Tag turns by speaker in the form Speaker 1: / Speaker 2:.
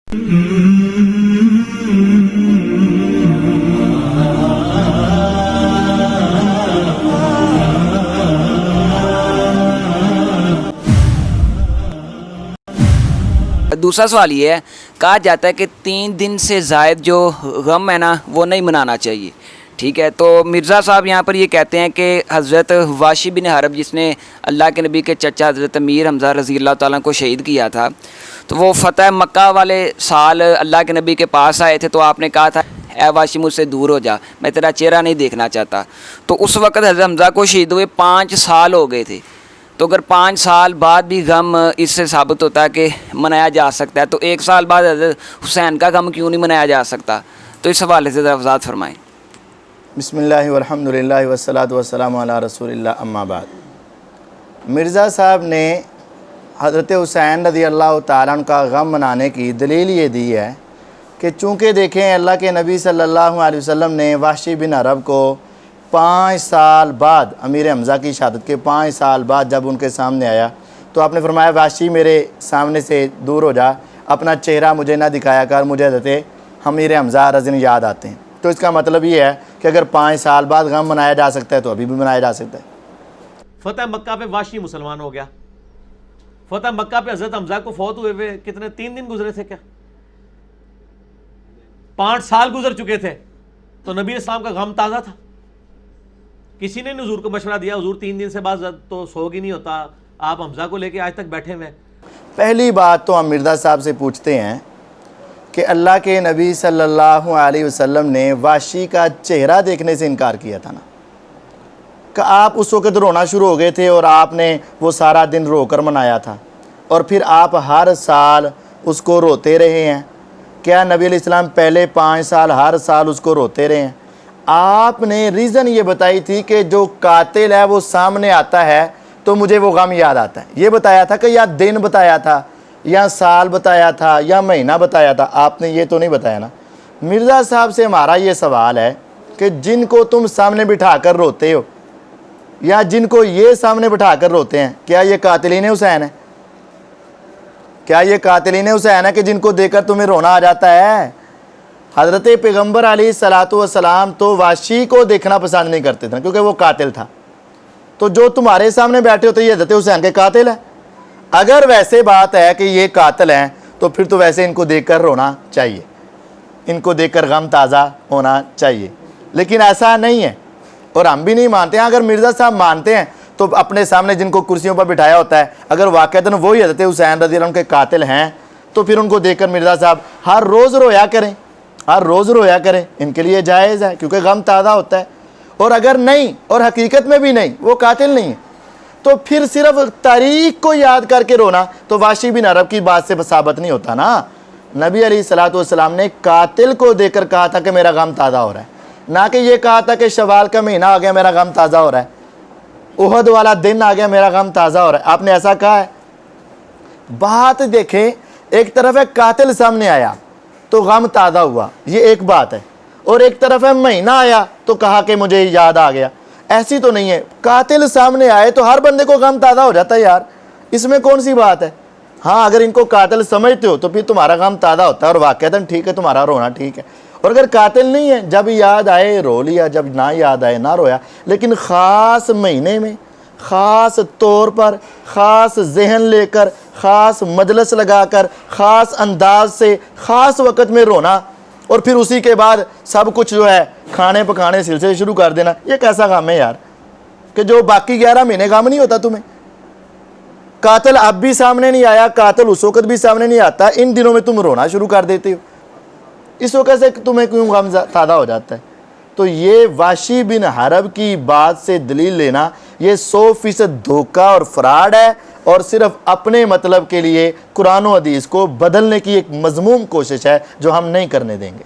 Speaker 1: دوسرا سوال یہ ہے، کہا جاتا ہے کہ 3 دن سے زائد جو غم ہے نا وہ نہیں منانا چاہیے، ٹھیک ہے؟ تو مرزا صاحب یہاں پر یہ کہتے ہیں کہ حضرت واشی بن حرب جس نے اللہ کے نبی کے چچا حضرت امیر حمزہ رضی اللہ تعالیٰ کو شہید کیا تھا، تو وہ فتح مکہ والے سال اللہ کے نبی کے پاس آئے تھے، تو آپ نے کہا تھا اے واشی مجھ سے دور ہو جا، میں تیرا چہرہ نہیں دیکھنا چاہتا۔ تو اس وقت حضرت حمزہ کو شہید ہوئے 5 سال ہو گئے تھے، تو اگر 5 سال بعد بھی غم اس سے ثابت ہوتا ہے کہ منایا جا سکتا ہے، تو 1 سال بعد حضرت حسین کا غم کیوں نہیں منایا جا سکتا؟ تو اس حوالے سے ذرا وضاحت فرمائیں۔
Speaker 2: بسم اللہ والحمد للہ والصلاۃ والسلام علی رسول اللہ، اما بعد۔ مرزا صاحب نے حضرت حسین رضی اللہ تعالیٰ عنہ کا غم منانے کی دلیل یہ دی ہے کہ چونکہ دیکھیں اللہ کے نبی صلی اللہ علیہ وسلم نے وحشی بن حرب کو 5 سال بعد، امیر حمزہ کی شہادت کے 5 سال بعد جب ان کے سامنے آیا تو آپ نے فرمایا وحشی میرے سامنے سے دور ہو جا، اپنا چہرہ مجھے نہ دکھایا کر، مجھے حضرت امیر حمزہ رضی یاد آتے ہیں۔ تو اس کا مطلب یہ ہے کہ اگر 5 سال بعد غم منایا جا سکتا ہے تو ابھی بھی منایا جا سکتا ہے۔
Speaker 3: فتح مکہ پہ واشی مسلمان ہو گیا، فتح مکہ پہ حضرت حمزہ کو فوت ہوئے ہوئے کتنے 3 دن گزرے تھے کیا؟ 5 سال گزر چکے تھے، تو نبی اسلام کا غم تازہ تھا۔ کسی نے حضور کو مشورہ دیا حضور 3 دن سے بعد تو سوگ ہی نہیں ہوتا، آپ حمزہ کو لے کے آج تک بیٹھے ہوئے ہیں؟
Speaker 2: پہلی بات تو ہم مرزا صاحب سے پوچھتے ہیں کہ اللہ کے نبی صلی اللہ علیہ وسلم نے وحشی کا چہرہ دیکھنے سے انکار کیا تھا نا، کہ آپ اس وقت رونا شروع ہو گئے تھے اور آپ نے وہ سارا دن رو کر منایا تھا، اور پھر آپ ہر سال اس کو روتے رہے ہیں۔ کیا نبی علیہ السلام پہلے 5 سال ہر سال اس کو روتے رہے ہیں؟ آپ نے ریزن یہ بتائی تھی کہ جو قاتل ہے وہ سامنے آتا ہے تو مجھے وہ غم یاد آتا ہے، یہ بتایا تھا کہ یا دن بتایا تھا یا سال بتایا تھا یا مہینہ بتایا تھا، آپ نے یہ تو نہیں بتایا نا۔ مرزا صاحب سے ہمارا یہ سوال ہے کہ جن کو تم سامنے بٹھا کر روتے ہو یا جن کو یہ سامنے بٹھا کر روتے ہیں، کیا یہ قاتلین حسین ہے؟ کیا یہ قاتلین حسین ہے کہ جن کو دیکھ کر تمہیں رونا آ جاتا ہے؟ حضرت پیغمبر علیہ الصلوۃ والسلام تو وحشی کو دیکھنا پسند نہیں کرتے تھے کیونکہ وہ قاتل تھا، تو جو تمہارے سامنے بیٹھے ہوتے یہ حضرت حسین کے قاتل ہے۔ اگر ویسے بات ہے کہ یہ قاتل ہیں تو پھر تو ویسے ان کو دیکھ کر رونا چاہیے، ان کو دیکھ کر غم تازہ ہونا چاہیے، لیکن ایسا نہیں ہے اور ہم بھی نہیں مانتے ہیں۔ اگر مرزا صاحب مانتے ہیں تو اپنے سامنے جن کو کرسیوں پر بٹھایا ہوتا ہے اگر واقعتاً وہی حضرت حسین رضی اللہ عنہ کے قاتل ہیں تو پھر ان کو دیکھ کر مرزا صاحب ہر روز رویا کریں، ہر روز رویا کریں، ان کے لیے جائز ہے کیونکہ غم تازہ ہوتا ہے۔ اور اگر نہیں اور حقیقت میں بھی نہیں، وہ قاتل نہیں ہے، تو پھر صرف تاریخ کو یاد کر کے رونا تو وحشی بن حرب کی بات سے ثابت نہیں ہوتا نا۔ نبی علیہ الصلوۃ والسلام نے قاتل کو دیکھ کر کہا تھا کہ میرا غم تازہ ہو رہا ہے، نہ کہ یہ کہا تھا کہ شوال کا مہینہ آ گیا میرا غم تازہ ہو رہا ہے، احد والا دن آ گیا میرا غم تازہ ہو رہا ہے۔ آپ نے ایسا کہا ہے؟ بات دیکھیں، ایک طرف ہے قاتل سامنے آیا تو غم تازہ ہوا، یہ ایک بات ہے، اور ایک طرف ہے مہینہ آیا تو کہا کہ مجھے یاد آ گیا۔ ایسی تو نہیں ہے، قاتل سامنے آئے تو ہر بندے کو غم تازہ ہو جاتا ہے یار، اس میں کون سی بات ہے؟ ہاں اگر ان کو قاتل سمجھتے ہو تو پھر تمہارا غم تازہ ہوتا ہے اور واقعتاً ٹھیک ہے، تمہارا رونا ٹھیک ہے۔ اور اگر قاتل نہیں ہے، جب یاد آئے رو لیا، جب نہ یاد آئے نہ رویا، لیکن خاص مہینے میں خاص طور پر خاص ذہن لے کر خاص مجلس لگا کر خاص انداز سے خاص وقت میں رونا اور پھر اسی کے بعد سب کچھ جو ہے کھانے پکانے سلسلے شروع کر دینا، یہ کیسا غم ہے یار کہ جو باقی 11 مہینے غم نہیں ہوتا تمہیں؟ قاتل اب بھی سامنے نہیں آیا، قاتل اس وقت بھی سامنے نہیں آتا، ان دنوں میں تم رونا شروع کر دیتے ہو، اس وقت سے تمہیں کیوں غم تازہ ہو جاتا ہے؟ تو یہ وحشی بن حرب کی بات سے دلیل لینا یہ 100% دھوکہ اور فراڈ ہے، اور صرف اپنے مطلب کے لیے قرآن و حدیث کو بدلنے کی ایک مذموم کوشش ہے جو ہم نہیں کرنے دیں گے۔